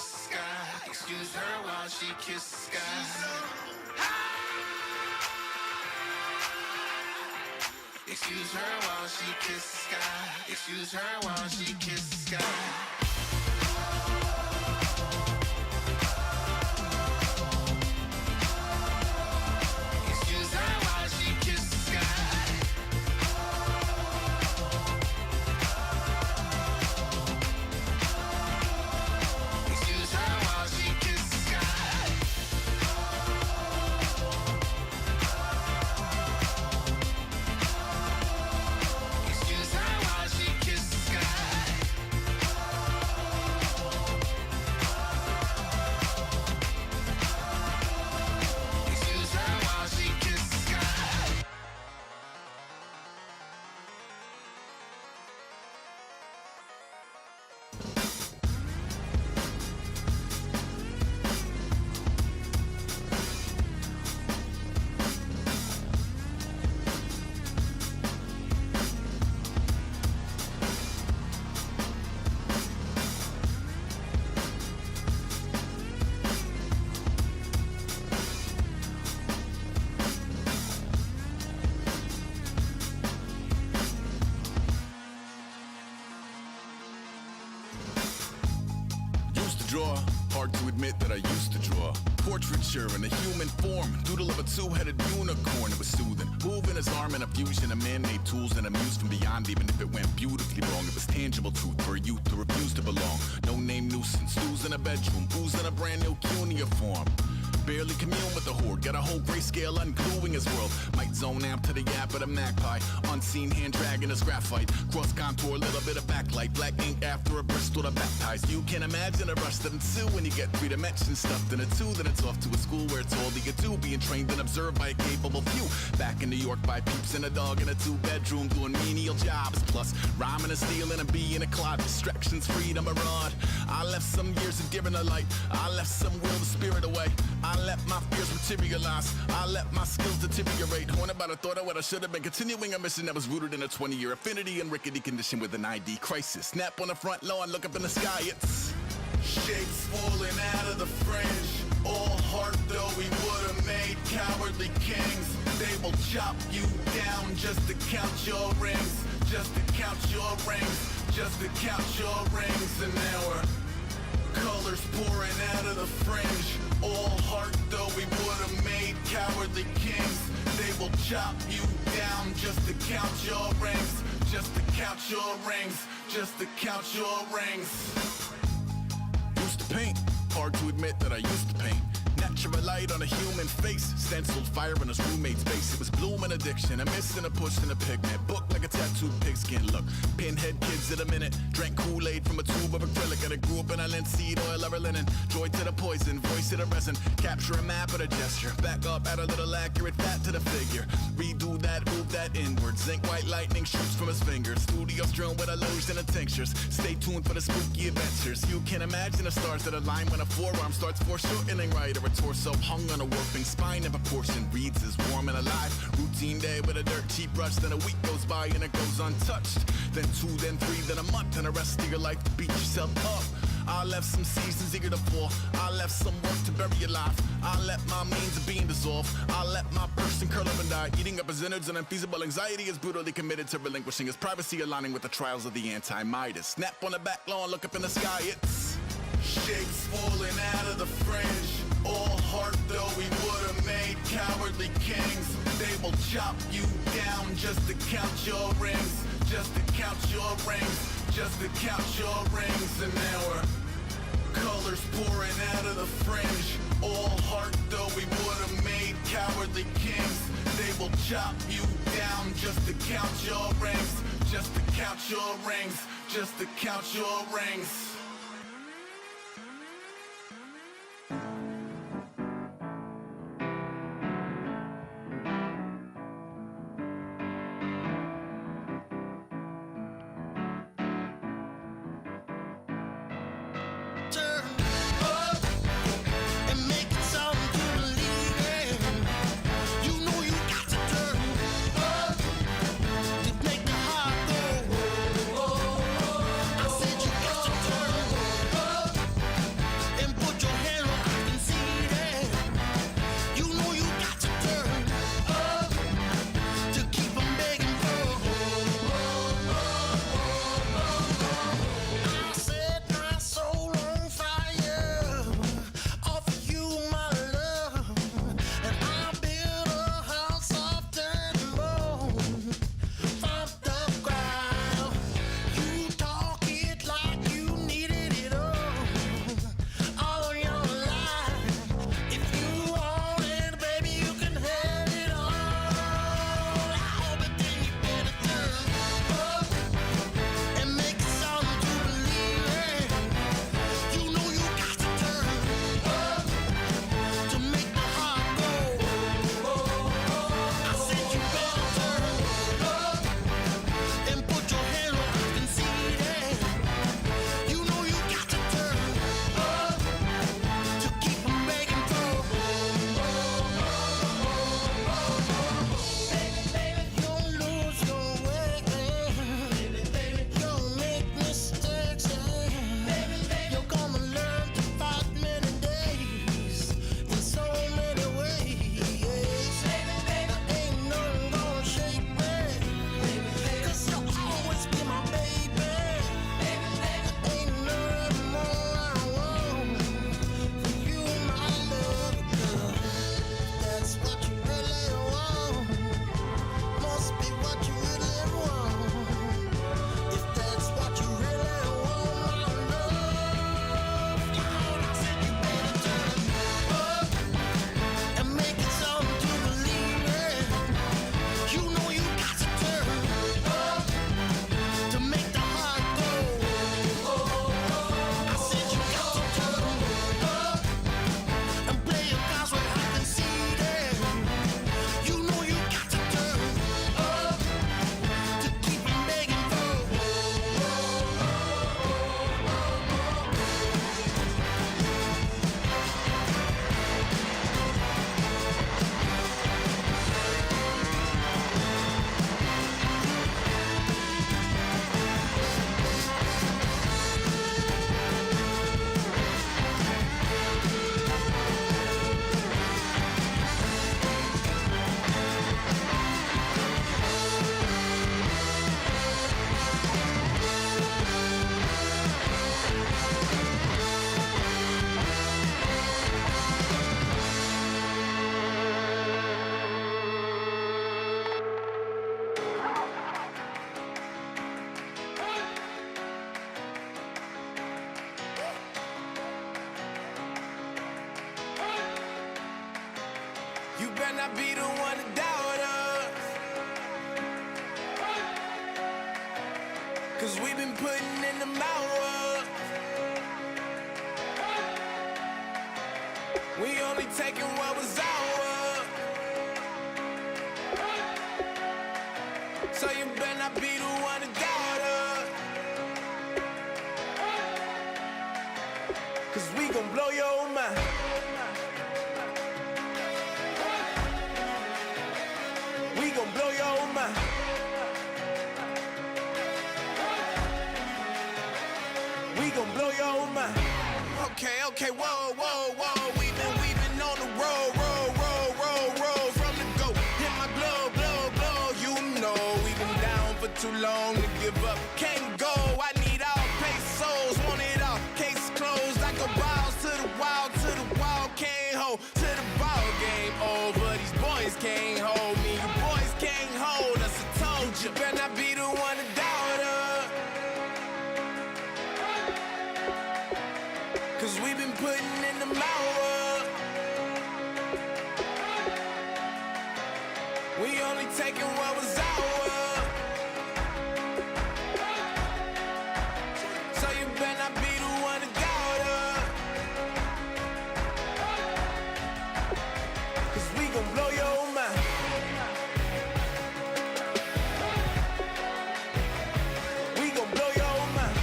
sky. Excuse her while she kiss sky. Excuse her while she kiss sky. Excuse her while she kiss sky. Draw, hard to admit that I used to draw. Portraiture in a human form, doodle of a two-headed unicorn. It was soothing, moving his arm in a fusion of man-made tools and a muse from beyond. Even if it went beautifully wrong, it was tangible truth for a youth to refuse to belong. No name nuisance, lose in a bedroom, booze in a brand new cuneiform. Barely commune with the horde, got a whole grayscale ungluing his world. Might zone amp to the yap of the magpie, unseen hand dragging his graphite. Cross contour, little bit of backlight, black ink after a Bristol to baptize. You can imagine a rush that ensue when you get 3 dimensions stuffed in a 2. Then it's off to a school where it's all that you do, being trained and observed by a capable few. Back in New York by peeps and a dog in a 2-bedroom doing menial jobs. Plus rhyming and stealing and being a clod, distractions, freedom, a rod. I left some years of deer in the light, I left some will the spirit away. I let my fears materialize, I let my skills deteriorate. Haunted by the thought of what I should have been, continuing a mission that was rooted in a 20-year affinity and rickety condition with an ID crisis. Snap on the front lawn, look up in the sky, it's shapes falling out of the fringe. All heart though we would've made cowardly kings. They will chop you down just to count your rings, just to count your rings, just to count your rings. And now we're colors pouring out of the fringe. All heart though we would've made cowardly kings. They will chop you down just to count your rings, just to count your rings, just to count your rings. Used to paint, hard to admit that I used to paint. Natural light on a human face, stenciled fire in his roommate's face. It was blooming addiction, a miss and a push and a pigment. Book like a tattooed pigskin look. Pinhead kids in a minute, drank Kool-Aid from a tube of acrylic. And I grew up in a linseed oil of linen. Joy to the poison, voice to the resin. Capture a map of the gesture, back up, add a little accurate fat to the figure. Redo that, move that inward. Zinc white lightning shoots from his fingers. Studio strewn with illusion and tinctures. Stay tuned for the spooky adventures. You can imagine the stars that align when a forearm starts foreshortening right, or a torso hung on a warping spine in proportion. Reads as warm and alive. Routine day with a dirt cheap brush. Then a week goes by and it goes untouched. Then 2, then 3, then a month, and the rest of your life to beat yourself up. I left some seasons eager to fall. I left some work to bury alive. I let my means of being dissolve. I let my person curl up and die, eating up his innards. And unfeasible anxiety is brutally committed to relinquishing his privacy, aligning with the trials of the anti-Midas. Snap on the back lawn, look up in the sky, it's shapes falling out of the fringe. All heart though we would've made cowardly kings. They will chop you down just to count your rings, just to count your rings, just to count your rings. And now we're colors pouring out of the fringe. All heart though we would've made cowardly kings. They will chop you down just to count your rings, just to count your rings, just to count your rings. To make the heart go. I said you got to turn not be the one to doubt us. 'Cause we've been putting in the hours. We only taking what was ours. So you better not be the one to doubt us. 'Cause we gon' blow your mind. We gon' blow your mind. We gon' blow your mind. Okay, whoa. We've been on the road. From the go, hit my glow. You know we've been down for too long to give up. Can't go. I need all pesos, want it all. Case closed. I go balls to the wall. Can't hold to the ball game over. These boys can't hold me. You boys can't hold us. I told you. Better not be the one to doubt us. 'Cause we've been putting in the hours. We only taking what was ours. So you better not be the one to doubt us. 'Cause we gon' blow your mind. We gon' blow your mind.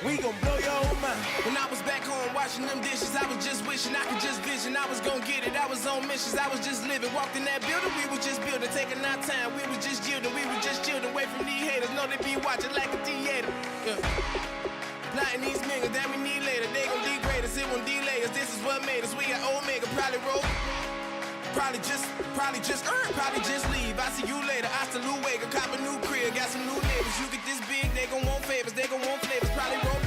We gon' blow your mind. When I was back home washing them dishes, I was just wishing I could just vision. I was gon' get it, I was on missions, I was just living. Walked in that building, we was just building, taking our time. We was just yielding, we was just chilling. Away from these haters, know they be watching like a theater. Yeah. Plotting these niggas that we need later. They gon' degrade us, it won't delay us. This is what made us. We got Omega, probably roll. Probably just leave. I see you later. I salute Wake, cop a new crib, got some new neighbors. You get this big, they gon' want favors, they gon' want flavors. Probably roll.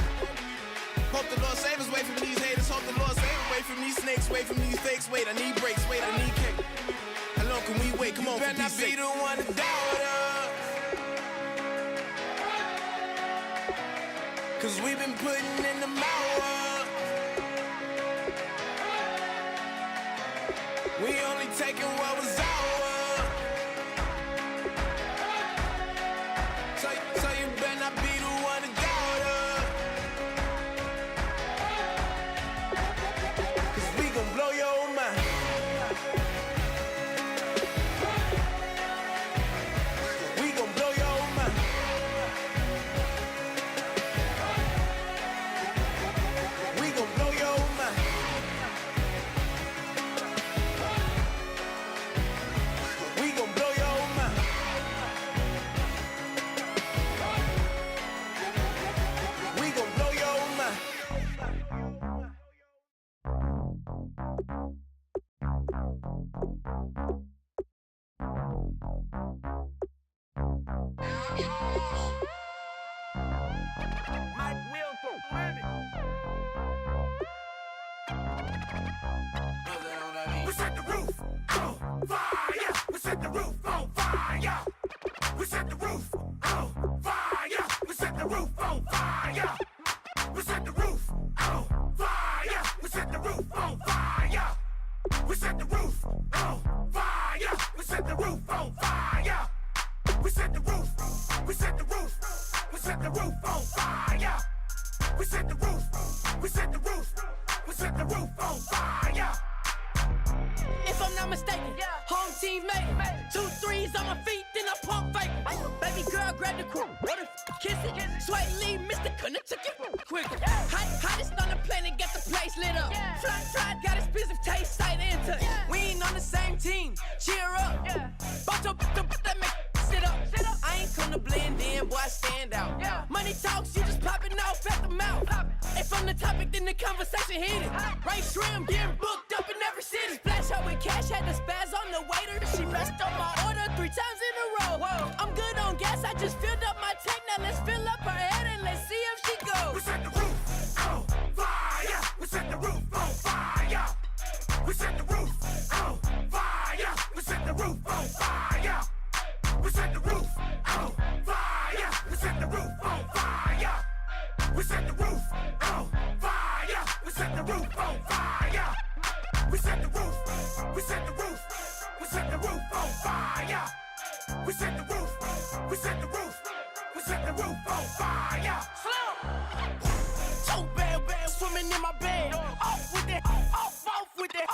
Hope the Lord save us, wait from these haters. Hope the Lord save us, wait from these snakes, wait from these fakes. Wait, I need breaks, wait, I need cake. How long can we wait? Come on, you better not be the one to doubt us. 'Cause we've been putting in the hours. We only taking what was ours. So you better not be the one to doubt us. 'Cause we gon' blow your mind. We gon' blow your mind. We gon' blow your mind. We gon' blow your mind. We gon' blow your mind. We set the roof on fire. We set the roof on fire. We set the roof on fire. We set the roof on fire. We set the roof on fire. We set the roof on fire. We set the roof on fire. We set the roof on fire. We set the roof. We set the roof. We set the roof on fire. We set the roof. We set the roof. We set the roof on fire. If I'm not mistaken, home team made it. 2 3s on my feet, then I pump fake. Baby girl, grab the crew. What if kiss it? Sway Lee, Mr. Couldn't took it quicker. Hottest on the planet, get the place lit up. Fly, got expensive taste, sight into it. We ain't on the same team, cheer up. Bunch of that make sit up. I ain't come to blend in, boy, I stand out. Money talks, you just popping off at the mouth. If I'm the topic, then the conversation heated. Right shrimp, getting booked up in every city. Splash out with cash, had the spaz on the waiter. She messed up my order 3 times in a row. I'm good on gas, I just filled up my tank. Now let's fill up her head and let's see if she goes. We set the roof on fire. We set the roof on fire. We set the roof on fire. We set the roof on fire. We set the roof on fire. We set the roof on fire. We set the roof on fire. We set the roof We set the roof. We set the roof on fire. We set the roof. We set the roof. We set the roof on fire. So bad, swimming in my bed. Off with that, off with that.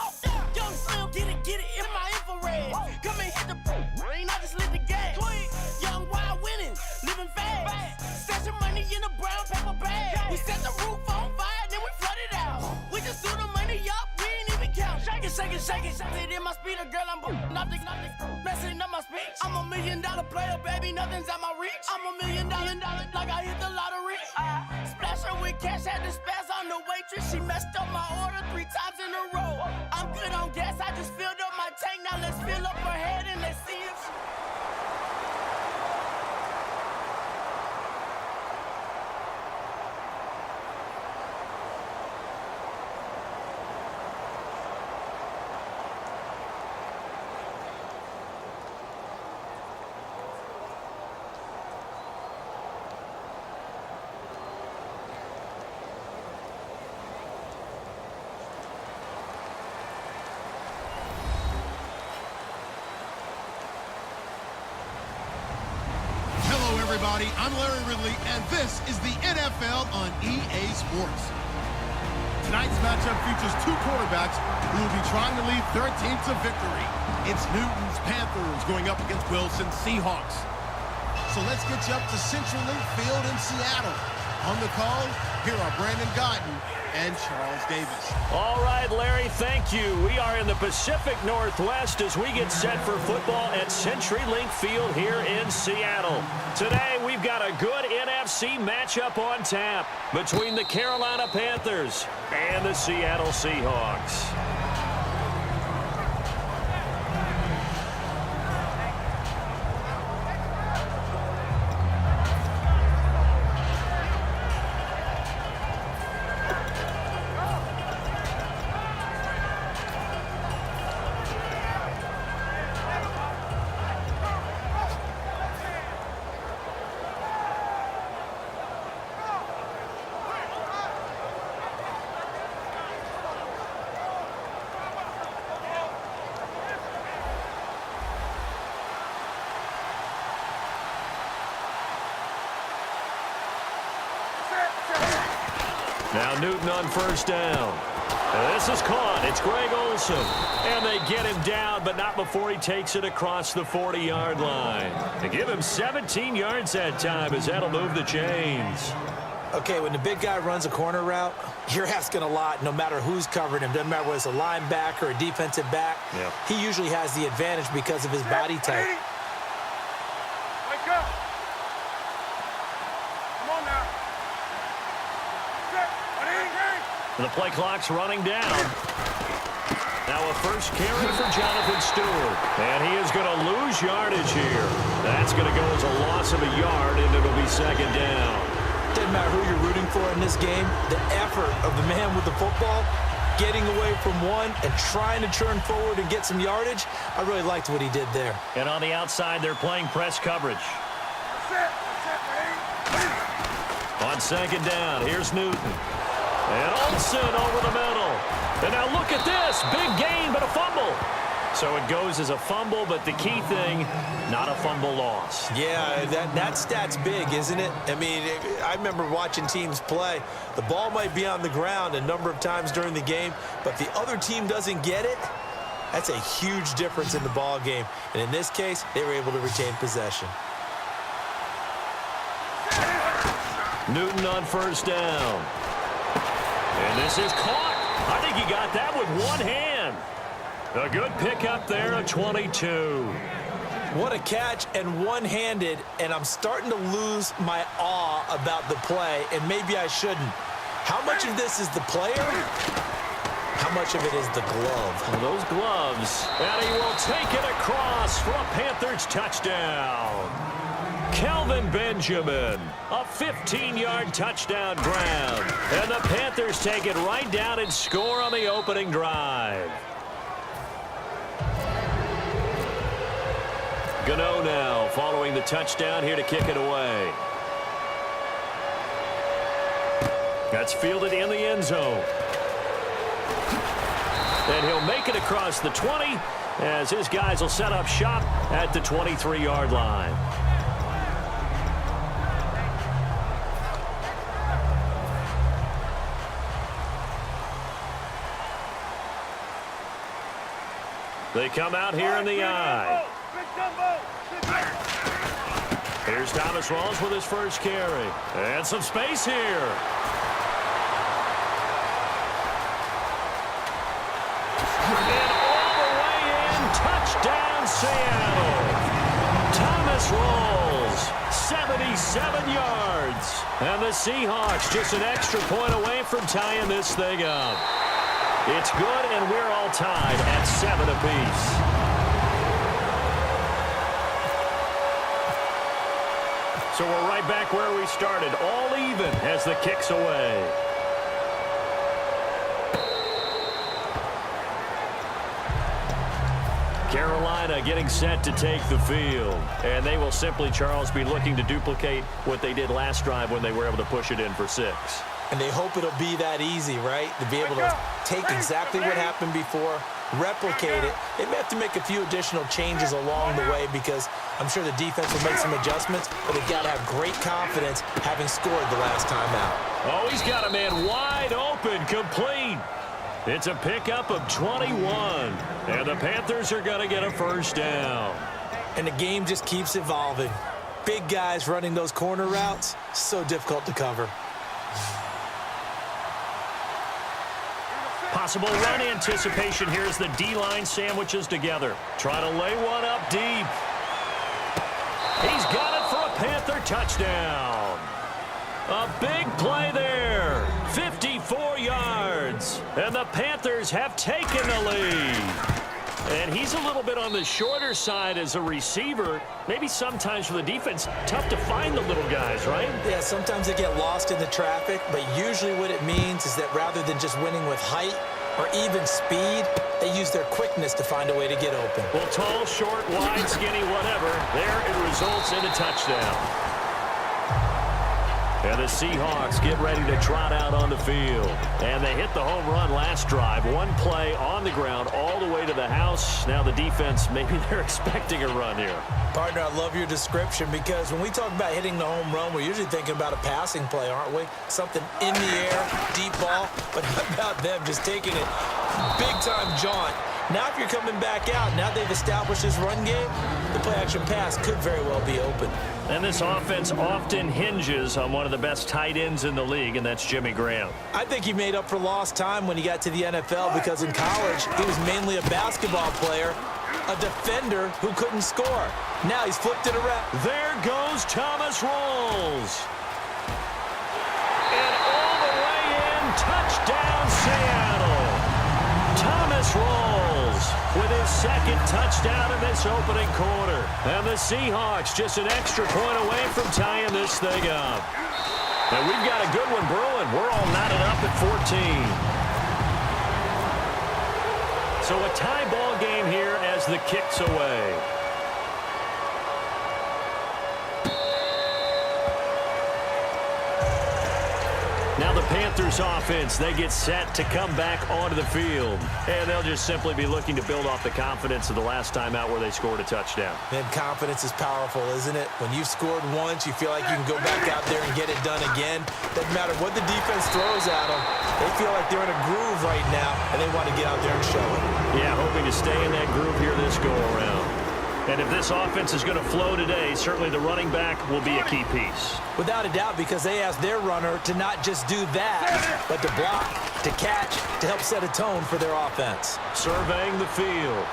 Young Slim, get it in my infrared. Come and hit the rain, I just lit the gas. Young wild winning, living fast. Stashing money in a brown paper bag. We set the roof on fire, then we flood it out. We just threw the money up, we ain't even count. Shake it, shake it, shake it. Shake it in my speeder, girl, I'm nothing, messing up my speech. I'm $1 million player, baby, nothing's at my reach. I'm $1 million, like I hit the lottery. Splash her with cash, had to spaz on the waitress. She messed up my order 3 times in a row. I'm good on gas, I just filled up my tank. Now let's fill up her head and let's see if she... Everybody, I'm Larry Ridley, and this is the NFL on EA Sports. Tonight's matchup features 2 quarterbacks who will be trying to lead their team to victory. It's Newton's Panthers going up against Wilson's Seahawks. So let's get you up to Central Link Field in Seattle. On the call, here are Brandon Guyton and Charles Davis. All right, Larry, thank you. We are in the Pacific Northwest as we get set for football at CenturyLink Field here in Seattle. Today, we've got a good NFC matchup on tap between the Carolina Panthers and the Seattle Seahawks. Now Newton on first down. This is caught. It's Greg Olsen. And they get him down, but not before he takes it across the 40-yard line. To give him 17 yards that time as that'll move the chains. Okay, when the big guy runs a corner route, you're asking a lot no matter who's covering him. Doesn't matter whether it's a linebacker or a defensive back. Yep. He usually has the advantage because of his body type. Wake up. Come on now. The play clock's running down. Now a first carry for Jonathan Stewart. And he is going to lose yardage here. That's going to go as a loss of a yard, and it'll be second down. Doesn't matter who you're rooting for in this game. The effort of the man with the football, getting away from one and trying to turn forward and get some yardage, I really liked what he did there. And on the outside, they're playing press coverage. On second down, here's Newton. And Olsen over the middle. And now look at this. Big gain, but a fumble. So it goes as a fumble, but the key thing, not a fumble loss. Yeah, that stat's big, isn't it? I mean, I remember watching teams play. The ball might be on the ground a number of times during the game, but the other team doesn't get it. That's a huge difference in the ball game. And in this case, they were able to retain possession. Newton on first down. And this is caught. I think he got that with one hand. A good pickup there of 22. What a catch, and one-handed, and I'm starting to lose my awe about the play, and maybe I shouldn't. How much of this is the player? How much of it is the glove? Well, those gloves. And he will take it across for a Panthers touchdown. Kelvin Benjamin, a 15-yard touchdown grab. And the Panthers take it right down and score on the opening drive. Gano now following the touchdown here to kick it away. That's fielded in the end zone. And he'll make it across the 20 as his guys will set up shop at the 23-yard line. They come out here in the I. Here's Thomas Rawls with his first carry. And some space here. And all the way in, touchdown Seattle. Thomas Rawls, 77 yards. And the Seahawks just an extra point away from tying this thing up. It's good, and we're all tied at 7 apiece. So we're right back where we started, all even as the kick's away. Carolina getting set to take the field. And they will simply, Charles, be looking to duplicate what they did last drive when they were able to push it in for 6. And they hope it'll be that easy, right? To be able to take exactly what happened before, replicate it. They may have to make a few additional changes along the way because I'm sure the defense will make some adjustments, but they've got to have great confidence having scored the last time out. Oh, he's got a man wide open, complete. It's a pickup of 21, and the Panthers are going to get a first down. And the game just keeps evolving. Big guys running those corner routes, so difficult to cover. Possible run anticipation here as the D-line sandwiches together. Trying to lay one up deep. He's got it for a Panther touchdown. A big play there. 54 yards. And the Panthers have taken the lead. And he's a little bit on the shorter side as a receiver. Maybe sometimes for the defense, tough to find the little guys, right? Yeah, sometimes they get lost in the traffic, but usually what it means is that rather than just winning with height or even speed, they use their quickness to find a way to get open. Well, tall, short, wide, skinny, whatever, there it results in a touchdown. And the Seahawks get ready to trot out on the field. And they hit the home run last drive. One play on the ground all the way to the house. Now the defense, maybe they're expecting a run here. Partner, I love your description because when we talk about hitting the home run, we're usually thinking about a passing play, aren't we? Something in the air, deep ball. But how about them just taking it big-time jaunt? Now if you're coming back out, now they've established this run game, the play-action pass could very well be open. And this offense often hinges on one of the best tight ends in the league, and that's Jimmy Graham. I think he made up for lost time when he got to the NFL because in college, he was mainly a basketball player, a defender who couldn't score. Now he's flipped it around. There goes Thomas Rawls. And all the way in, touchdown Seattle. Thomas Rawls with his second touchdown in this opening quarter. And the Seahawks just an extra point away from tying this thing up. And we've got a good one brewing. We're all knotted up at 14. So a tie ball game here as the kick's away. Now the Panthers offense, they get set to come back onto the field. And they'll just simply be looking to build off the confidence of the last time out where they scored a touchdown. Man, confidence is powerful, isn't it? When you've scored once, you feel like you can go back out there and get it done again. Doesn't matter what the defense throws at them. They feel like they're in a groove right now, and they want to get out there and show it. Yeah, hoping to stay in that groove here this go-around. And if this offense is going to flow today, certainly the running back will be a key piece. Without a doubt, because they asked their runner to not just do that, but to block, to catch, to help set a tone for their offense. Surveying the field.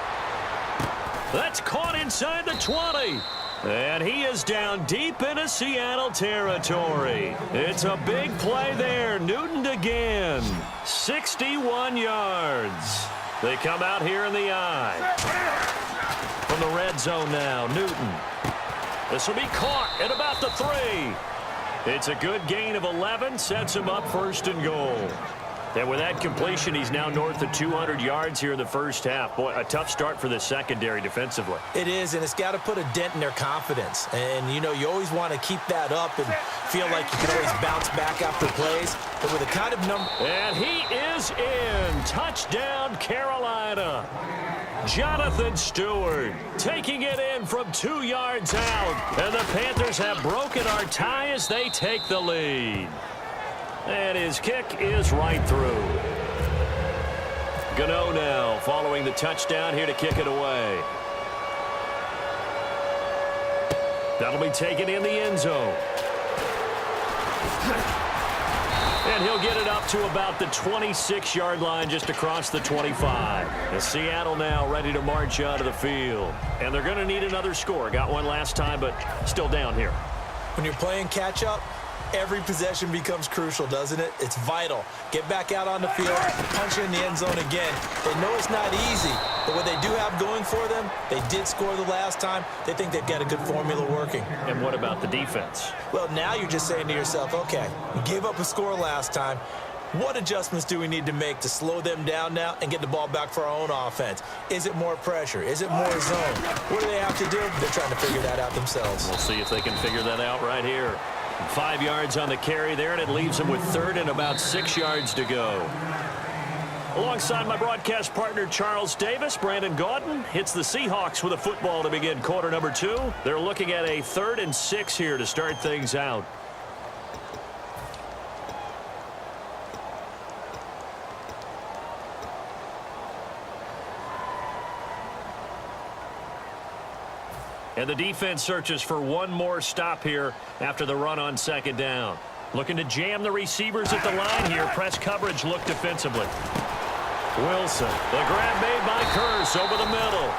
That's caught inside the 20. And he is down deep into Seattle territory. It's a big play there. Newton again. 61 yards. They come out here in the I. From the red zone now, Newton. This will be caught at about the 3. It's a good gain of 11, sets him up first and goal. And with that completion, he's now north of 200 yards here in the first half. Boy, a tough start for the secondary defensively. It is, and it's got to put a dent in their confidence. And, you know, you always want to keep that up and feel like you can always bounce back after plays. But with the kind of number... And he is in. Touchdown, Carolina. Jonathan Stewart taking it in from 2 yards out. And the Panthers have broken our tie as they take the lead. And his kick is right through. Gano now following the touchdown here to kick it away. That'll be taken in the end zone. And he'll get it up to about the 26-yard line, just across the 25. And Seattle now ready to march out of the field. And they're going to need another score. Got one last time, but still down here. When you're playing catch-up, every possession becomes crucial, doesn't it? It's vital. Get back out on the field, punch it in the end zone again. They know it's not easy, but what they do have going for them, they did score the last time. They think they've got a good formula working. And what about the defense? Well, now you're just saying to yourself, okay, we gave up a score last time. What adjustments do we need to make to slow them down now and get the ball back for our own offense? Is it more pressure? Is it more zone? What do they have to do? They're trying to figure that out themselves. We'll see if they can figure that out right here. 5 yards on the carry there, and it leaves them with third and about 6 yards to go. Alongside my broadcast partner, Charles Davis, Brandon Gaudin hits the Seahawks with a football to begin quarter number 2. They're looking at a 3rd and 6 here to start things out. And the defense searches for one more stop here after the run on second down. Looking to jam the receivers at the line here. Press coverage look defensively. Wilson, the grab made by Curse over the middle.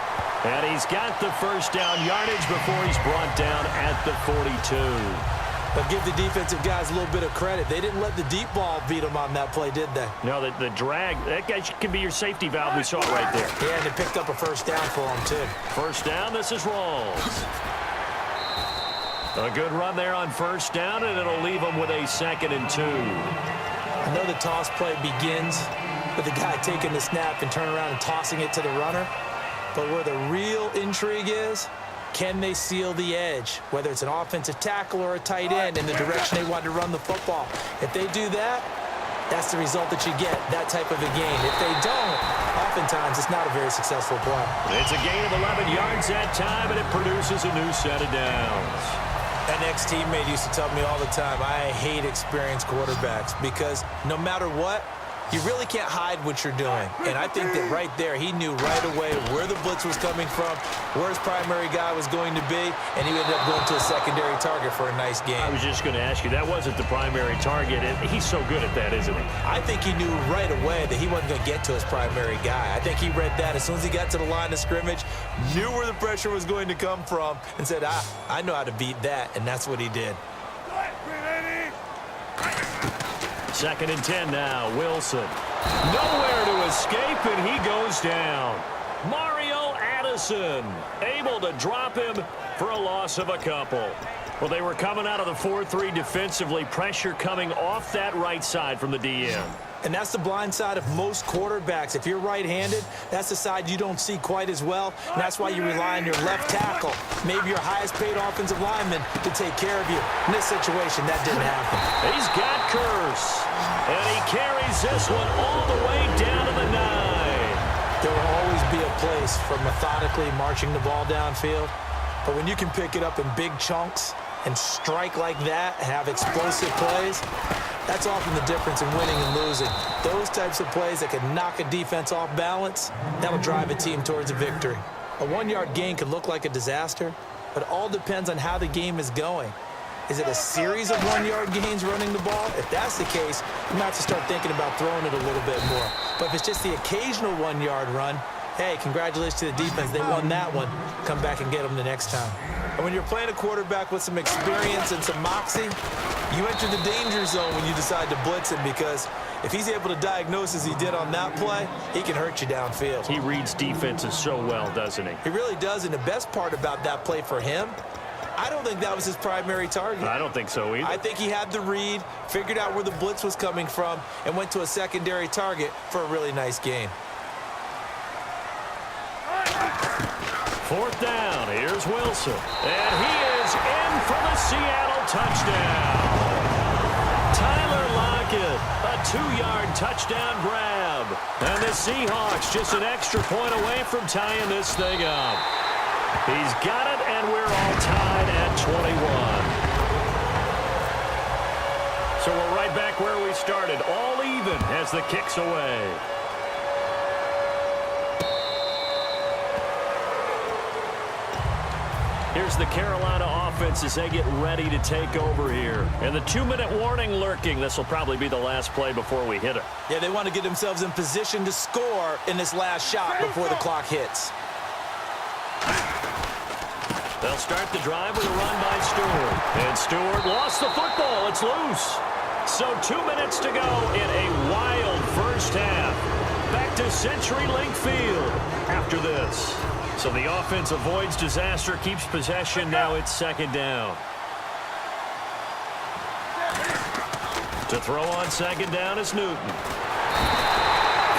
And he's got the first down yardage before he's brought down at the 42. But give the defensive guys a little bit of credit. They didn't let the deep ball beat them on that play, did they? No, the drag, that guy can be your safety valve. We saw it right there. Yeah, and they picked up a first down for him, too. First down, this is Rawls. A good run there on first down, and it'll leave them with a 2nd and 2. I know the toss play begins with the guy taking the snap and turning around and tossing it to the runner. But where the real intrigue is, can they seal the edge, whether it's an offensive tackle or a tight end, in the direction they want to run the football? If they do that, that's the result that you get, that type of a game. If they don't, oftentimes it's not a very successful play. It's a gain of 11 yards that time, and it produces a new set of downs. An ex-teammate used to tell me all the time, I hate experienced quarterbacks because no matter what, you really can't hide what you're doing. And I think that right there, he knew right away where the blitz was coming from, where his primary guy was going to be, and he ended up going to a secondary target for a nice game. I was just going to ask you, that wasn't the primary target, and he's so good at that, isn't he? I think he knew right away that he wasn't going to get to his primary guy. I think he read that as soon as he got to the line of scrimmage, knew where the pressure was going to come from, and said, I know how to beat that, and that's what he did. 2nd and 10 now. Wilson. Nowhere to escape, and he goes down. Mario Addison able to drop him for a loss of a couple. Well, they were coming out of the 4-3 defensively. Pressure coming off that right side from the DM. And that's the blind side of most quarterbacks. If you're right-handed, that's the side you don't see quite as well. And that's why you rely on your left tackle, maybe your highest-paid offensive lineman, to take care of you. In this situation, that didn't happen. He's got Curse. And he carries this one all the way down to the 9. There will always be a place for methodically marching the ball downfield. But when you can pick it up in big chunks and strike like that, have explosive plays, that's often the difference in winning and losing. Those types of plays that can knock a defense off balance, that'll drive a team towards a victory. A 1-yard gain could look like a disaster, but it all depends on how the game is going. Is it a series of 1-yard gains running the ball? If that's the case, you might have to start thinking about throwing it a little bit more. But if it's just the occasional 1-yard run, hey, congratulations to the defense. They won that one. Come back and get them the next time. And when you're playing a quarterback with some experience and some moxie, you enter the danger zone when you decide to blitz him, because if he's able to diagnose as he did on that play, he can hurt you downfield. He reads defenses so well, doesn't he? He really does, and the best part about that play for him, I don't think that was his primary target. I don't think so either. I think he had the read, figured out where the blitz was coming from, and went to a secondary target for a really nice gain. 4th down. Here's Wilson. And he is in for the Seattle touchdown. Tyler Lockett 2-yard touchdown grab. And the Seahawks just an extra point away from tying this thing up. He's got it, and we're all tied at 21. So we're right back where we started, all even as the kick's away. Here's the Carolina offense as they get ready to take over here. And the 2-minute warning lurking. This will probably be the last play before we hit it. Yeah, they want to get themselves in position to score in this last shot before the clock hits. They'll start the drive with a run by Stewart. And Stewart lost the football. It's loose. So 2 minutes to go in a wild first half. Back to CenturyLink Field after this. So the offense avoids disaster, keeps possession. Now it's second down. To throw on second down is Newton.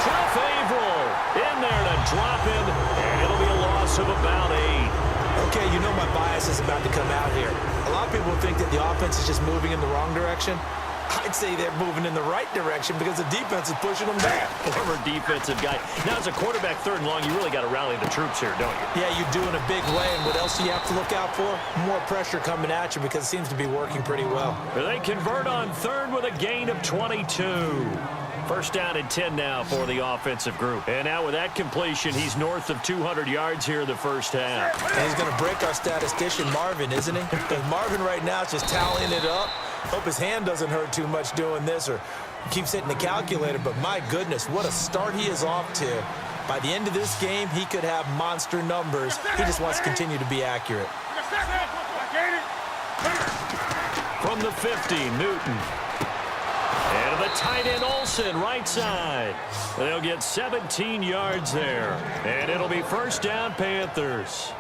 Cliff Averill in there to drop him, and it'll be a loss of about 8. Okay, you know my bias is about to come out here. A lot of people think that the offense is just moving in the wrong direction. I'd say they're moving in the right direction because the defense is pushing them back. Former defensive guy. Now, as a quarterback, 3rd and long, you really got to rally the troops here, don't you? Yeah, you do in a big way. And what else do you have to look out for? More pressure coming at you because it seems to be working pretty well. They convert on 3rd with a gain of 22. First down and 10 now for the offensive group. And now with that completion, he's north of 200 yards here in the first half. And he's going to break our statistician, Marvin, isn't he? Because Marvin right now is just tallying it up. Hope his hand doesn't hurt too much doing this or keeps hitting the calculator. But my goodness, what a start he is off to. By the end of this game, he could have monster numbers. He just wants to continue to be accurate. From the 50, Newton. And the tight end, Olsen, right side. They'll get 17 yards there. And it'll be first down, Panthers.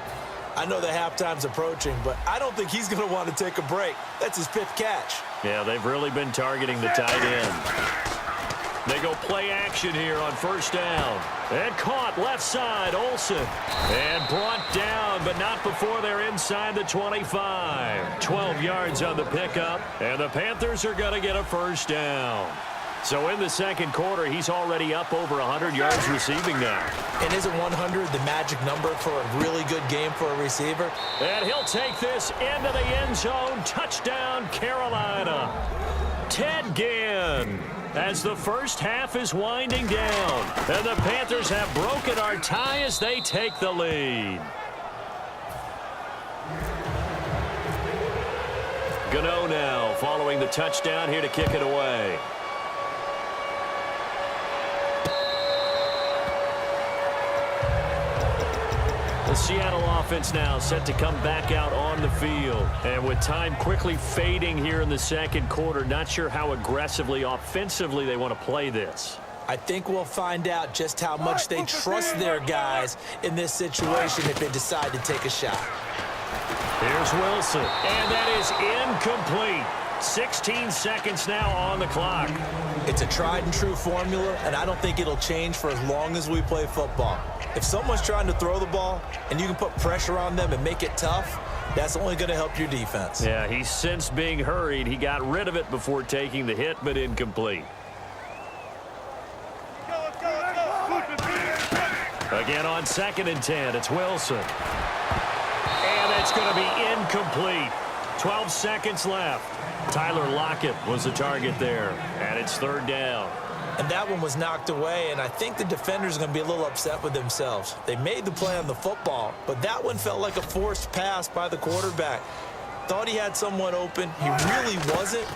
I know the halftime's approaching, but I don't think he's going to want to take a break. That's his 5th catch. Yeah, they've really been targeting the tight end. They go play action here on first down. And caught left side, Olsen. And brought down, but not before they're inside the 25. 12 yards on the pickup, and the Panthers are going to get a first down. So in the second quarter, he's already up over 100 yards receiving now. And isn't 100 the magic number for a really good game for a receiver? And he'll take this into the end zone. Touchdown, Carolina. Ted Ginn, as the first half is winding down. And the Panthers have broken our tie as they take the lead. Gano now following the touchdown here to kick it away. The Seattle offense now set to come back out on the field. And with time quickly fading here in the second quarter, not sure how aggressively, offensively they want to play this. I think we'll find out just how much they trust their guys in this situation if they decide to take a shot. Here's Wilson, and that is incomplete. 16 seconds now on the clock. It's a tried-and-true formula, and I don't think it'll change for as long as we play football. If someone's trying to throw the ball and you can put pressure on them and make it tough, that's only going to help your defense. Yeah, he sensed being hurried. He got rid of it before taking the hit, but incomplete. Again on 2nd and 10, it's Wilson. And it's going to be incomplete. 12 seconds left. Tyler Lockett was the target there, and it's 3rd down. And that one was knocked away, and I think the defenders are going to be a little upset with themselves. They made the play on the football, but that one felt like a forced pass by the quarterback. Thought he had someone open. He really wasn't.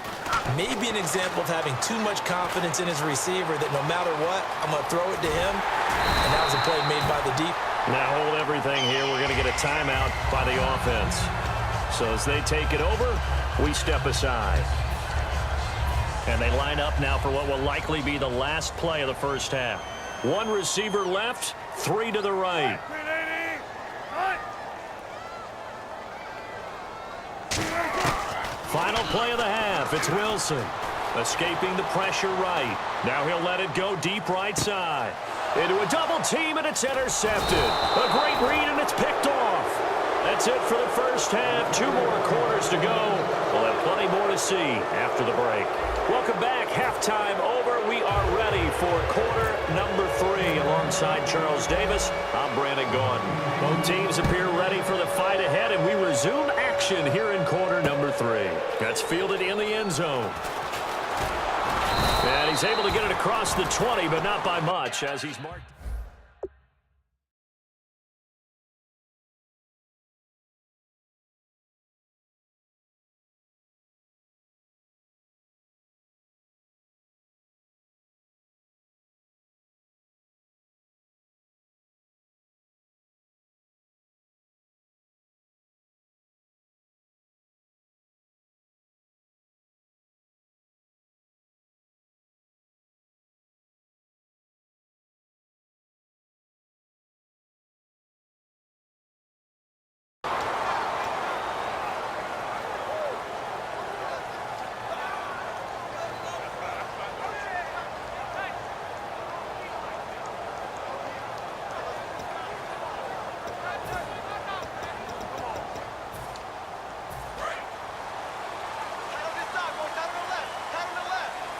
Maybe an example of having too much confidence in his receiver that no matter what, I'm going to throw it to him. And that was a play made by the deep. Now hold everything here. We're going to get a timeout by the offense. So as they take it over, we step aside. And they line up now for what will likely be the last play of the first half. 1 receiver left, 3 to the right. Final play of the half. It's Wilson. Escaping the pressure right. Now he'll let it go deep right side. Into a double team, and it's intercepted. A great read, and it's picked off. That's it for the first half. 2 more quarters to go. We'll have plenty more to see after the break. Welcome back. Halftime over. We alongside Charles Davis, I'm Brandon Gordon. Both teams appear ready for the fight ahead, and we resume action here in quarter number 3. That's fielded in the end zone. And he's able to get it across the 20, but not by much as he's marked.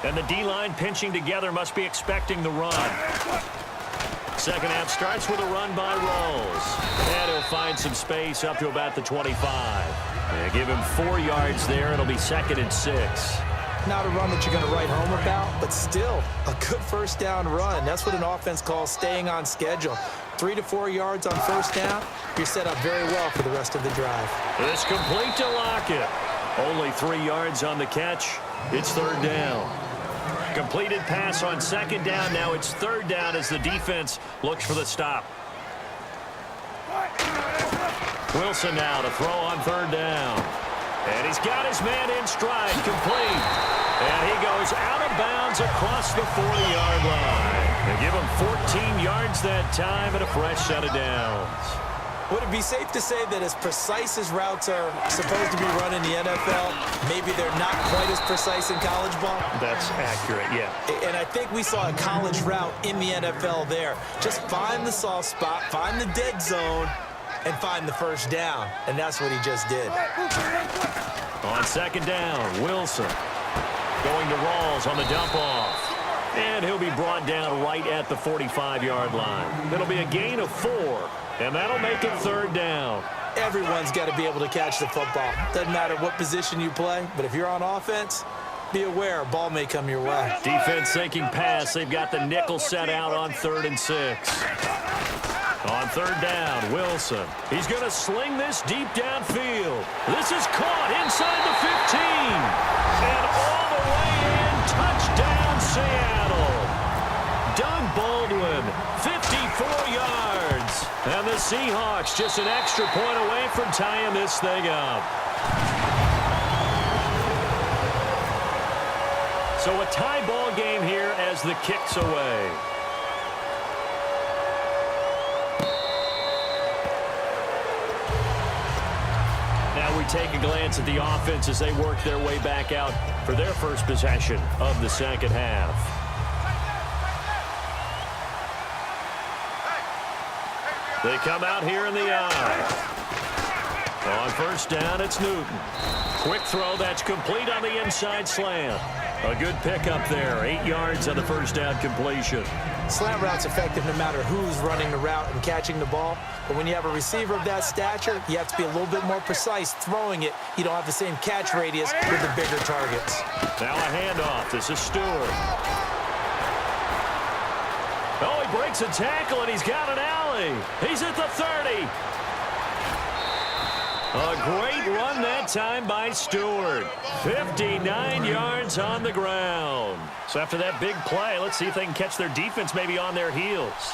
And the D-line pinching together must be expecting the run. Second half starts with a run by Rawls. And he'll find some space up to about the 25. And give him 4 yards there. It'll be 2nd and 6. Not a run that you're going to write home about, but still a good first down run. That's what an offense calls staying on schedule. 3 to 4 yards on first down. You're set up very well for the rest of the drive. It's complete to Lockett. Only 3 yards on the catch. It's 3rd down. Completed pass on 2nd down. Now it's 3rd down as the defense looks for the stop. Wilson now to throw on 3rd down. And he's got his man in stride, complete. And he goes out of bounds across the 40-yard line. They give him 14 yards that time and a fresh set of downs. Would it be safe to say that as precise as routes are supposed to be run in the NFL, maybe they're not quite as precise in college ball? That's accurate, yeah. And I think we saw a college route in the NFL there. Just find the soft spot, find the dead zone, and find the first down. And that's what he just did. On 2nd down, Wilson going to Rawls on the dump off. And he'll be brought down right at the 45-yard line. It'll be a gain of 4, and that'll make it 3rd down. Everyone's got to be able to catch the football. Doesn't matter what position you play, but if you're on offense, be aware, a ball may come your way. Defense sinking pass. They've got the nickel set out on 3rd and 6. On 3rd down, Wilson. He's going to sling this deep downfield. This is caught inside the 15. And all the way in, touchdown Seattle. Doug Baldwin, 54 yards. And the Seahawks just an extra point away from tying this thing up. So a tie ball game here as the kick's away. Now we take a glance at the offense as they work their way back out for their first possession of the 2nd half. They come out here in the eye. On 1st down, it's Newton. Quick throw that's complete on the inside slant. A good pickup there. 8 yards on the 1st down completion. Slant route's effective no matter who's running the route and catching the ball. But when you have a receiver of that stature, you have to be a little bit more precise throwing it. You don't have the same catch radius with the bigger targets. Now a handoff. This is Stewart. Oh, he breaks a tackle, and he's got an alley. He's at the 30. A great run that time by Stewart. 59 yards on the ground. So after that big play, let's see if they can catch their defense maybe on their heels.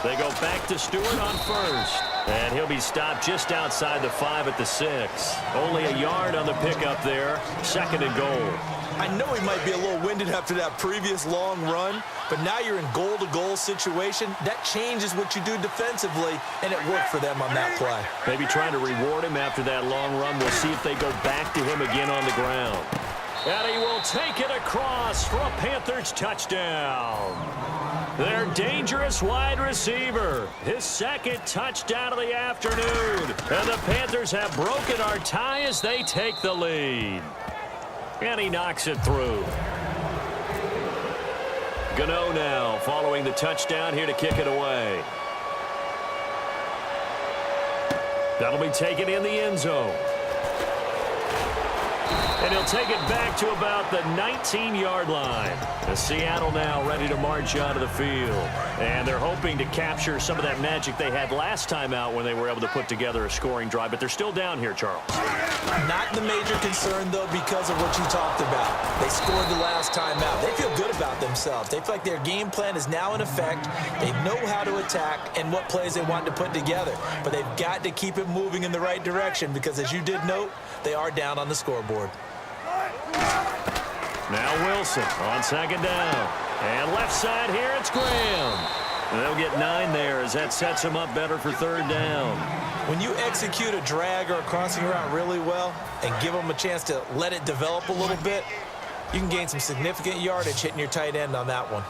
They go back to Stewart on 1st. And he'll be stopped just outside the 5 at the 6. Only a yard on the pickup there. 2nd and goal. I know he might be a little winded after that previous long run, but now you're in goal-to-goal situation. That changes what you do defensively, and it worked for them on that play. Maybe trying to reward him after that long run. We'll see if they go back to him again on the ground. And he will take it across for a Panthers touchdown. Their dangerous wide receiver. His 2nd touchdown of the afternoon. And the Panthers have broken our tie as they take the lead. And he knocks it through. Gano now following the touchdown here to kick it away. That'll be taken in the end zone. And he'll take it back to about the 19-yard line. The Seattle now ready to march out of the field. And they're hoping to capture some of that magic they had last time out when they were able to put together a scoring drive. But they're still down here, Charles. Not the major concern, though, because of what you talked about. They scored the last time out. They feel good about themselves. They feel like their game plan is now in effect. They know how to attack and what plays they want to put together. But they've got to keep it moving in the right direction because, as you did note, they are down on the scoreboard. Now Wilson on second down. And left side here, it's Graham. And they'll get 9 there as that sets them up better for third down. When you execute a drag or a crossing route really well and give them a chance to let it develop a little bit, you can gain some significant yardage hitting your tight end on that one.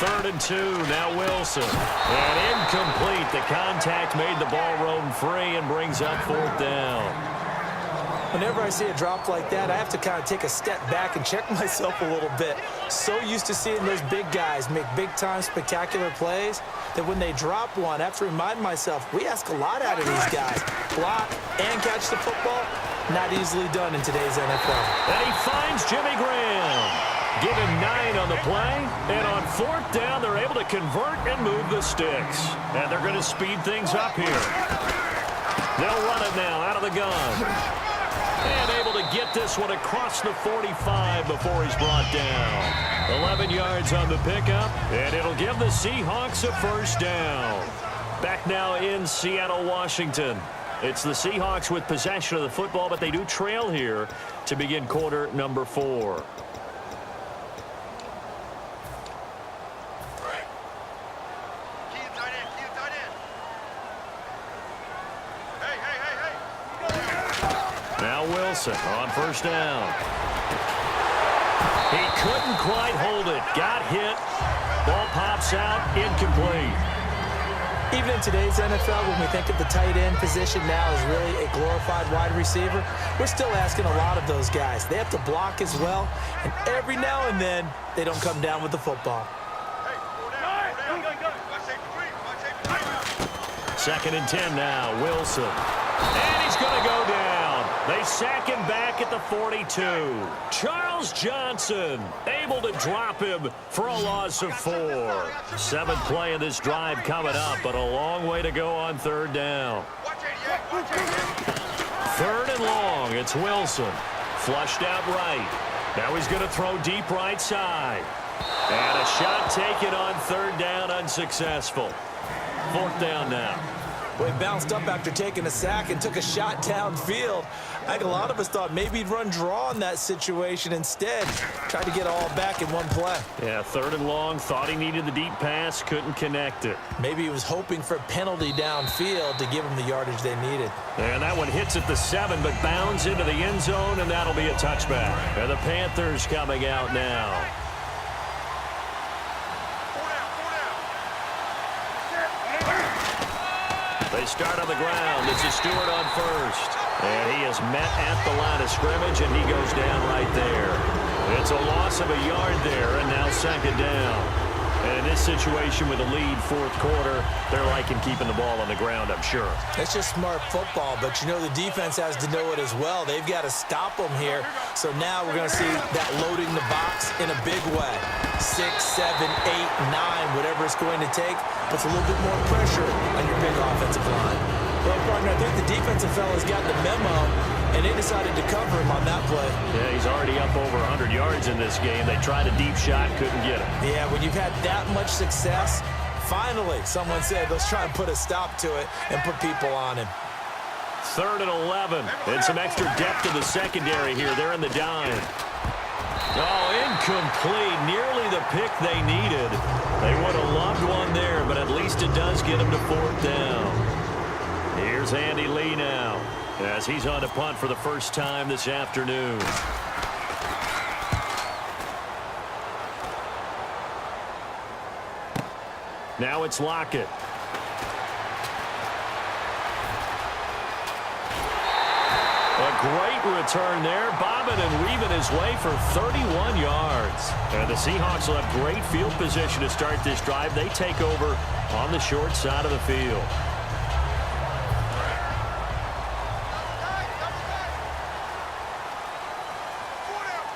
3rd and 2, now Wilson. And incomplete. The contact made the ball roam free and brings up 4th down. Whenever I see a drop like that, I have to kind of take a step back and check myself a little bit. So used to seeing those big guys make big-time spectacular plays that when they drop one, I have to remind myself, we ask a lot out of these guys. Block and catch the football, not easily done in today's NFL. And he finds Jimmy Graham. Give him 9 on the play. And on 4th down, they're able to convert and move the sticks. And they're going to speed things up here. They'll run it now out of the gun. And able to get this one across the 45 before he's brought down. 11 yards on the pickup, and it'll give the Seahawks a first down. Back now in Seattle, Washington. It's the Seahawks with possession of the football, but they do trail here to begin quarter number 4. Now Wilson on first down. He couldn't quite hold it. Got hit. Ball pops out. Incomplete. Even in today's NFL, when we think of the tight end position now as really a glorified wide receiver, we're still asking a lot of those guys. They have to block as well, and every now and then, they don't come down with the football. 2nd and 10 now. Wilson. And he's going to go down. They sack him back at the 42. Charles Johnson able to drop him for a loss of 4. 7th play of this drive coming up, but a long way to go on 3rd down. 3rd and long. It's Wilson. Flushed out right. Now he's going to throw deep right side. And a shot taken on 3rd down, unsuccessful. 4th down now. Well, he bounced up after taking a sack and took a shot downfield. I think a lot of us thought maybe he'd run draw in that situation instead. Tried to get it all back in one play. Yeah, 3rd and long. Thought he needed the deep pass. Couldn't connect it. Maybe he was hoping for a penalty downfield to give him the yardage they needed. And that one hits at the 7, but bounds into the end zone, and that'll be a touchback. And the Panthers coming out now. They start on the ground. It's a Stewart on first. And he is met at the line of scrimmage, and he goes down right there. It's a loss of a yard there, and now 2nd down. And in this situation with a lead 4th quarter, they're liking keeping the ball on the ground, I'm sure. It's just smart football, but you know the defense has to know it as well. They've got to stop them here. So now we're going to see that loading the box in a big way. 6, 7, 8, 9, whatever it's going to take, puts a little bit more pressure on your big offensive line. Well, partner, I think the defensive fellas got the memo, and they decided to cover him on that play. Yeah, he's already up over 100 yards in this game. They tried a deep shot, couldn't get him. Yeah, when you've had that much success, finally, someone said, let's try and put a stop to it and put people on him. 3rd and 11, and some extra depth in the secondary here. They're in the dime. Oh, incomplete. Nearly the pick they needed. They would have loved one there, but at least it does get them to 4th down. Here's Andy Lee now, as he's on to punt for the first time this afternoon. Now it's Lockett. A great return there, bobbing and weaving his way for 31 yards. And the Seahawks will have great field position to start this drive. They take over on the short side of the field.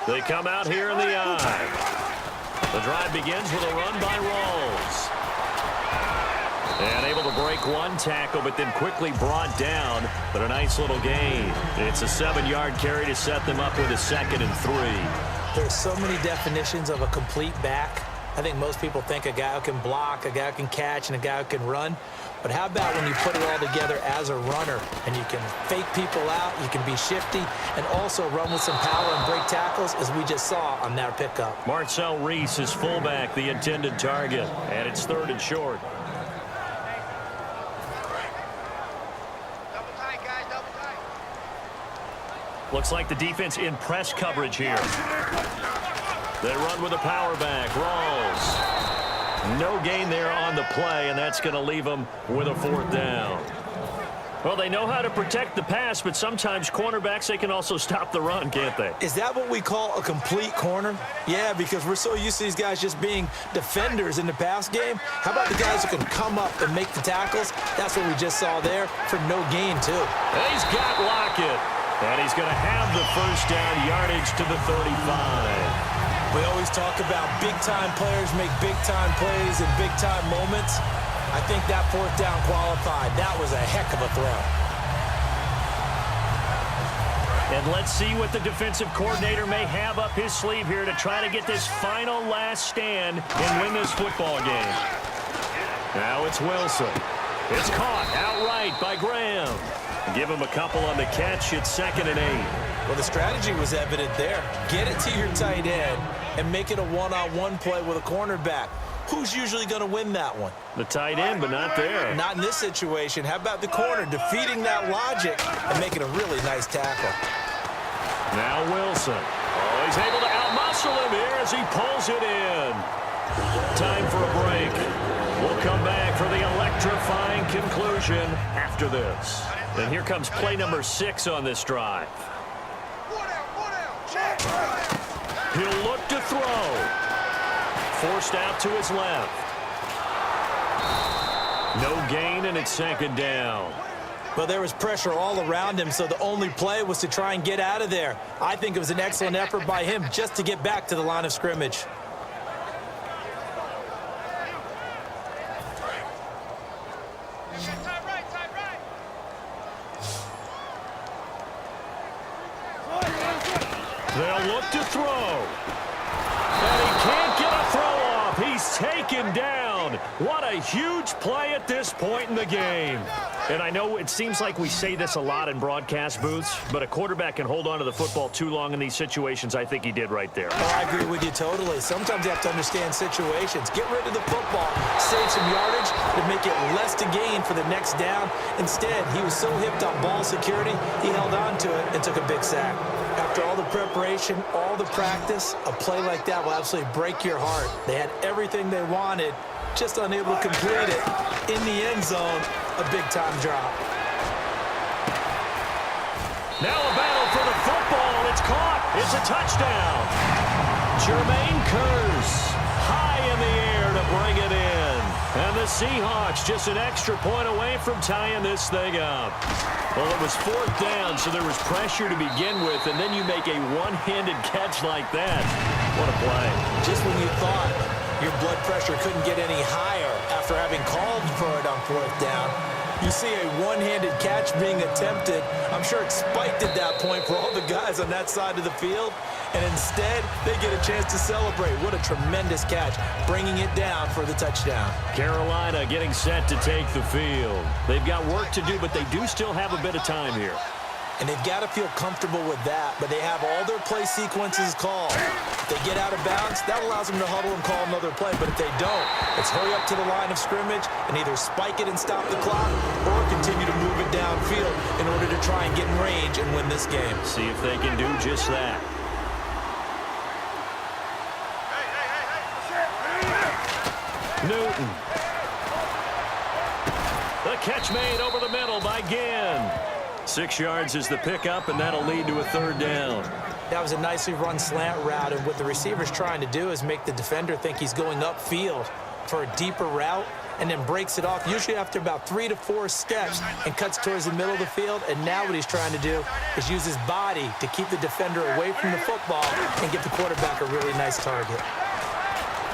They come out here in the eye. The drive begins with a run by Rawls. And able to break one tackle, but then quickly brought down. But a nice little gain. It's a 7-yard carry to set them up with a 2nd and 3. There's so many definitions of a complete back. I think most people think a guy who can block, a guy who can catch, and a guy who can run. But how about when you put it all together as a runner, and you can fake people out, you can be shifty, and also run with some power and break tackles, as we just saw on that pickup. Marcel Reese is fullback, the intended target, and it's 3rd and short. Looks like the defense in press coverage here. They run with a power back. Rawls. No gain there on the play, and that's going to leave them with a 4th down. Well, they know how to protect the pass, but sometimes cornerbacks, they can also stop the run, can't they? Is that what we call a complete corner? Yeah, because we're so used to these guys just being defenders in the pass game. How about the guys who can come up and make the tackles? That's what we just saw there for no gain, too. And he's got Lockett. And he's going to have the 1st down, yardage to the 35. We always talk about big-time players make big-time plays in big-time moments. I think that 4th down qualified. That was a heck of a throw. And let's see what the defensive coordinator may have up his sleeve here to try to get this final last stand and win this football game. Now it's Wilson. It's caught outright by Graham. Give him a couple on the catch. It's 2nd and 8. Well, the strategy was evident there. Get it to your tight end and make it a one-on-one play with a cornerback. Who's usually going to win that one? The tight end, but not there. Not in this situation. How about the corner defeating that logic and making a really nice tackle? Now Wilson. Oh, he's able to outmuscle him here as he pulls it in. Time for a break. We'll come back for the electrifying conclusion after this. And here comes play number 6 on this drive. He'll look to throw. Forced out to his left. No gain, and it's 2nd down. Well, there was pressure all around him, so the only play was to try and get out of there. I think it was an excellent effort by him just to get back to the line of scrimmage. They'll look to throw. And he can't get a throw off. He's taken down. What a huge play at this point in the game. And I know it seems like we say this a lot in broadcast booths, but a quarterback can hold on to the football too long in these situations. I think he did right there. Oh, I agree with you totally. Sometimes you have to understand situations. Get rid of the football, save some yardage to make it less to gain for the next down. Instead, he was so hipped on ball security, he held on to it and took a big sack. After all the preparation, all the practice, a play like that will absolutely break your heart. They had everything they wanted, just unable to complete it. In the end zone, a big-time drop. Now a battle for the football. It's caught. It's a touchdown. Jermaine Kearse high in the air to bring it in. And the Seahawks just an extra point away from tying this thing up. Well, it was 4th down, so there was pressure to begin with, and then you make a one-handed catch like that. What a play. Just when you thought your blood pressure couldn't get any higher after having called for it on 4th down, you see a one-handed catch being attempted. I'm sure it spiked at that point for all the guys on that side of the field, and instead they get a chance to celebrate. What a tremendous catch, bringing it down for the touchdown. Carolina getting set to take the field. They've got work to do, but they do still have a bit of time here. And they've got to feel comfortable with that, but they have all their play sequences called. If they get out of bounds, that allows them to huddle and call another play, but if they don't, it's hurry up to the line of scrimmage and either spike it and stop the clock or continue to move it downfield in order to try and get in range and win this game. See if they can do just that. Newton. The catch made over the middle by Ginn. 6 yards is the pickup, and that'll lead to a 3rd down. That was a nicely run slant route, and what the receiver's trying to do is make the defender think he's going upfield for a deeper route, and then breaks it off, usually after about 3 to 4 steps, and cuts towards the middle of the field. And now what he's trying to do is use his body to keep the defender away from the football and get the quarterback a really nice target.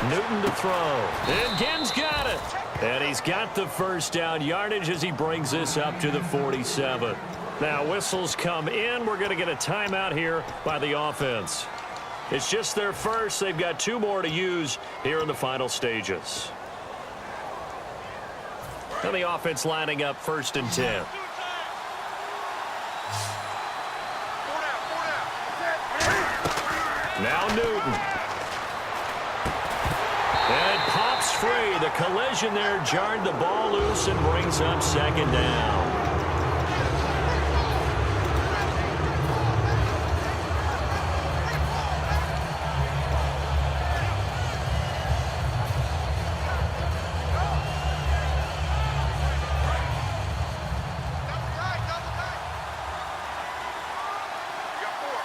Newton to throw. And Ginn's got it. And he's got the 1st down yardage as he brings this up to the 47. Now whistles come in. We're going to get a timeout here by the offense. It's just their first. They've got 2 more to use here in the final stages. And the offense lining up 1st and 10. Now Newton. And it pops free. The collision there jarred the ball loose and brings up 2nd down.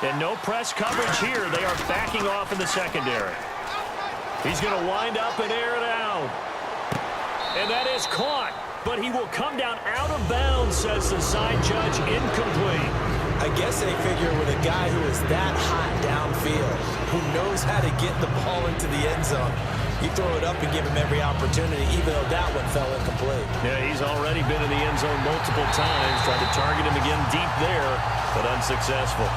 And no press coverage here. They are backing off in the secondary. He's going to wind up and air it out. And that is caught. But he will come down out of bounds, says the side judge. Incomplete. I guess they figure with a guy who is that hot downfield, who knows how to get the ball into the end zone, you throw it up and give him every opportunity, even though that one fell incomplete. Yeah, he's already been in the end zone multiple times. Tried to target him again deep there, but unsuccessful.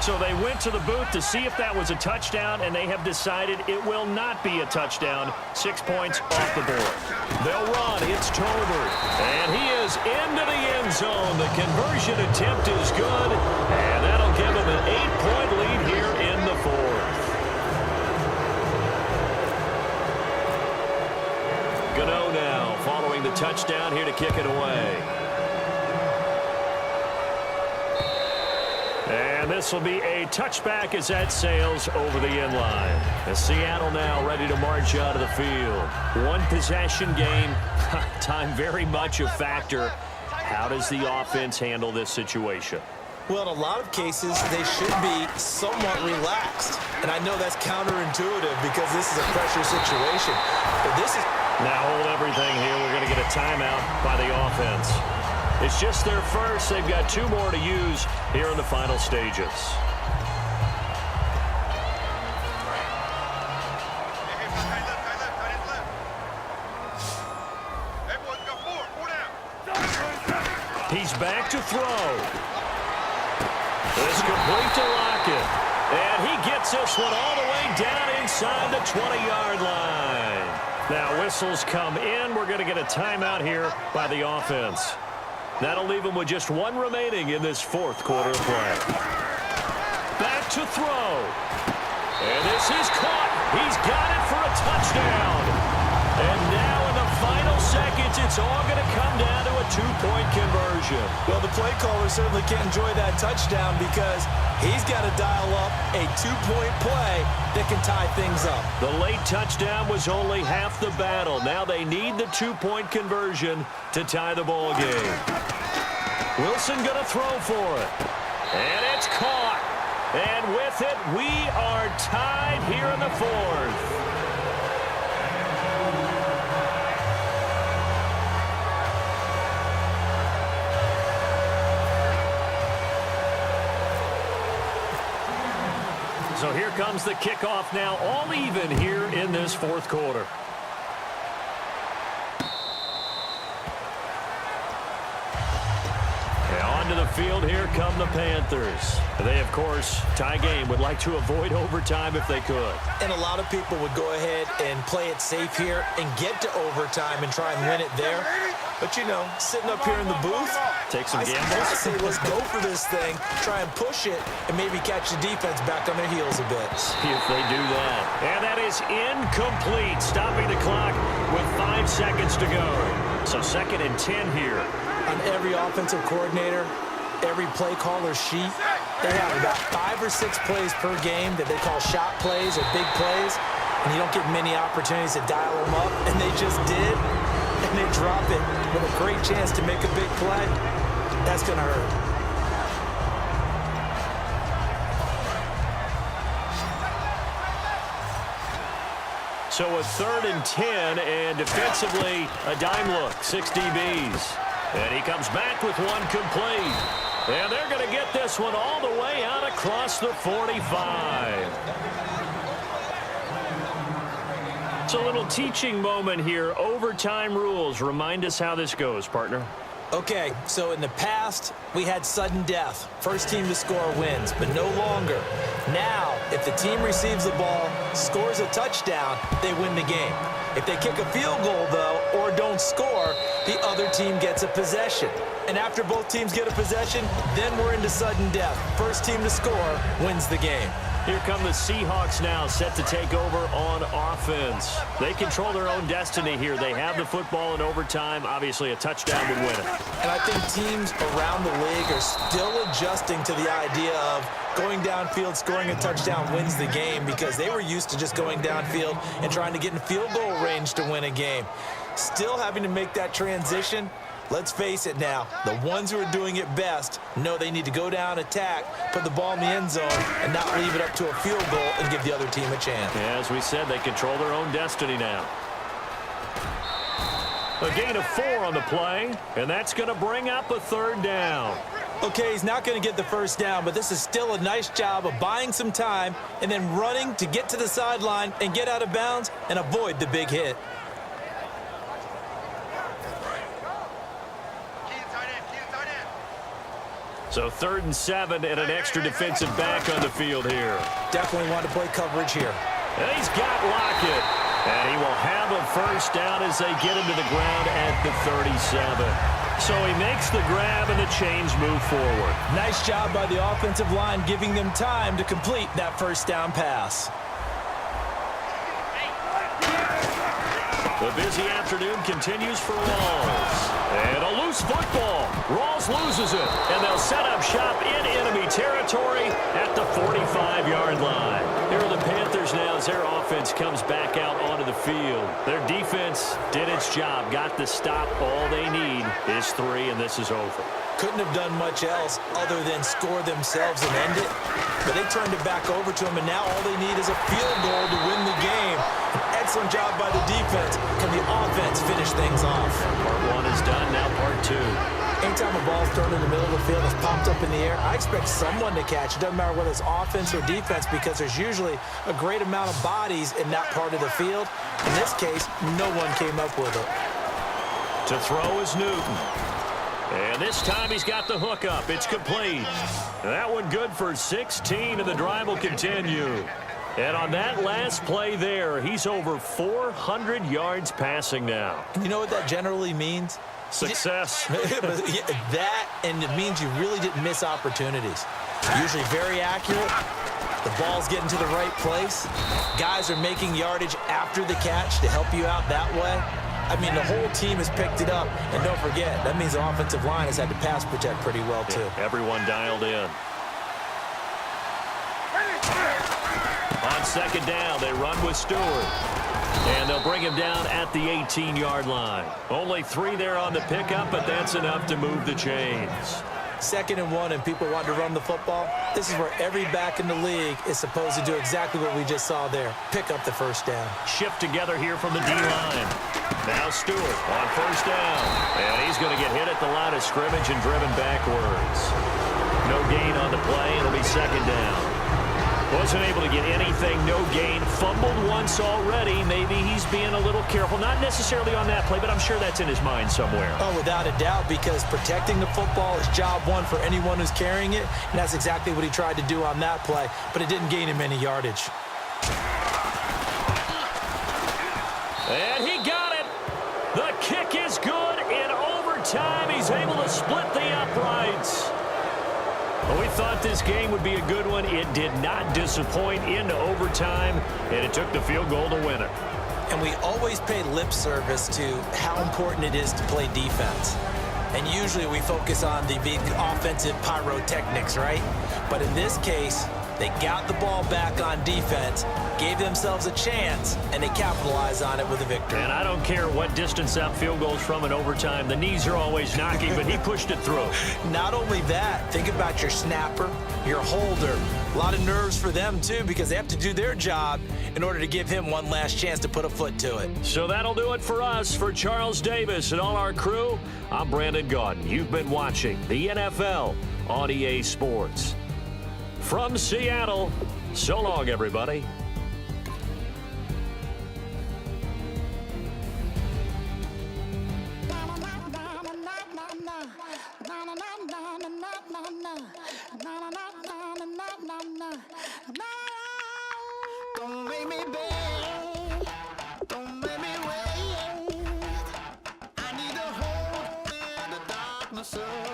So they went to the booth to see if that was a touchdown, and they have decided it will not be a touchdown. 6 points off the board. They'll run. It's Tolbert. And he is into the end zone. The conversion attempt is good, and that'll give him an 8-point lead here in the 4th. Gano now following the touchdown here to kick it away. And this will be a touchback as that sails over the end line. As Seattle now ready to march out of the field. 1 possession game. Time very much a factor. How does the offense handle this situation? Well, in a lot of cases, they should be somewhat relaxed. And I know that's counterintuitive because this is a pressure situation. But this is... Now hold everything here. We're going to get a timeout by the offense. It's just their first. They've got 2 more to use here in the final stages. He's back to throw. It's complete to Lockett. And he gets this one all the way down inside the 20-yard line. Now whistles come in. We're going to get a timeout here by the offense. That'll leave him with just 1 remaining in this 4th quarter of play. Back to throw. And this is caught. He's got it for a touchdown. And now in the final seconds, it's all going to come down to a 2-point conversion. Well, the play caller certainly can't enjoy that touchdown because he's got to dial up a 2-point play that can tie things up. The late touchdown was only half the battle. Now they need the 2-point conversion to tie the ball game. Wilson going to throw for it. And it's caught. And with it, we are tied here in the 4th. So here comes the kickoff now, all even here in this 4th quarter. And onto the field, here come the Panthers. They, of course, tie game, would like to avoid overtime if they could. And a lot of people would go ahead and play it safe here and get to overtime and try and win it there. But, you know, sitting up here in the booth, take some gambles. I say let's go for this thing, try and push it, and maybe catch the defense back on their heels a bit. See if they do that. And that is incomplete, stopping the clock with 5 seconds to go. So 2nd and 10 here. On every offensive coordinator, every play caller sheet, they have about 5 or 6 plays per game that they call shot plays or big plays. and you don't get many opportunities to dial them up, and they just did, and they drop it with a great chance to make a big play, that's going to hurt. So a 3rd and 10, and defensively, a dime look, 6 DBs. And he comes back with one complete. And they're going to get this one all the way out across the 45. It's a little teaching moment here. Overtime rules. Remind us how this goes, partner. Okay, so in the past, we had sudden death. First team to score wins, but no longer. Now, if the team receives the ball, scores a touchdown, they win the game. If they kick a field goal, though, or don't score, the other team gets a possession. And after both teams get a possession, then we're into sudden death. First team to score wins the game. Here come the Seahawks now, set to take over on offense. They control their own destiny here. They have the football in overtime. Obviously, a touchdown would win it. And I think teams around the league are still adjusting to the idea of going downfield, scoring a touchdown wins the game, because they were used to just going downfield and trying to get in field goal range to win a game. Still having to make that transition. Let's face it now, the ones who are doing it best know they need to go down, attack, put the ball in the end zone, and not leave it up to a field goal and give the other team a chance. As we said, they control their own destiny now. A gain of 4 on the play, and that's going to bring up a 3rd down. Okay, he's not going to get the first down, but this is still a nice job of buying some time and then running to get to the sideline and get out of bounds and avoid the big hit. So 3rd and 7 and an extra defensive back on the field here. Definitely want to play coverage here. And he's got Lockett. And he will have a first down as they get him to the ground at the 37. So he makes the grab and the chains move forward. Nice job by the offensive line giving them time to complete that first down pass. The busy afternoon continues for Rawls. And a loose football. Rawls loses it. And they'll set up shop in enemy territory at the 45-yard line. Here are the Panthers now as their offense comes back out onto the field. Their defense did its job, got the stop. All they need is 3, and this is over. Couldn't have done much else other than score themselves and end it. But they turned it back over to them, and now all they need is a field goal to win the game. An excellent job by the defense. Can the offense finish things off? Part 1 is done, now part 2. Anytime a ball's thrown in the middle of the field, it's popped up in the air, I expect someone to catch it. Doesn't matter whether it's offense or defense, because there's usually a great amount of bodies in that part of the field. In this case, no one came up with it. To throw is Newton. And this time he's got the hook up. It's complete. That one good for 16, and the drive will continue. And on that last play there, he's over 400 yards passing now. You know what that generally means? Success. That, and it means you really didn't miss opportunities. Usually very accurate. The ball's getting to the right place. Guys are making yardage after the catch to help you out that way. I mean, the whole team has picked it up. And don't forget, that means the offensive line has had to pass protect pretty well, too. Yeah, everyone dialed in. On 2nd down, they run with Stewart. And they'll bring him down at the 18-yard line. Only 3 there on the pickup, but that's enough to move the chains. 2nd and 1, and people want to run the football. This is where every back in the league is supposed to do exactly what we just saw there. Pick up the first down. Shift together here from the D-line. Now Stewart on 1st down. And he's going to get hit at the line of scrimmage and driven backwards. No gain on the play. It'll be 2nd down. Wasn't able to get anything, no gain. Fumbled once already. Maybe he's being a little careful. Not necessarily on that play, but I'm sure that's in his mind somewhere. Oh, without a doubt, because protecting the football is job 1 for anyone who's carrying it, and that's exactly what he tried to do on that play, but it didn't gain him any yardage. And he got it. The kick is good. In overtime, he's able to split the uprights. Well, we thought this game would be a good one. It did not disappoint into overtime, and it took the field goal to win it. And we always pay lip service to how important it is to play defense. And usually we focus on the big offensive pyrotechnics, right? But in this case, They got the ball back on defense, gave themselves a chance, and they capitalized on it with a victory. And I don't care what distance that field goes from in overtime. The knees are always knocking, but he pushed it through. Not only that, think about your snapper, your holder. A lot of nerves for them, too, because they have to do their job in order to give him one last chance to put a foot to it. So that'll do it for us. For Charles Davis and all our crew, I'm Brandon Gaudin. You've been watching the NFL on EA Sports. From Seattle, so long, everybody. Don't make me beg, don't make me wait. I need a hold in the darkness of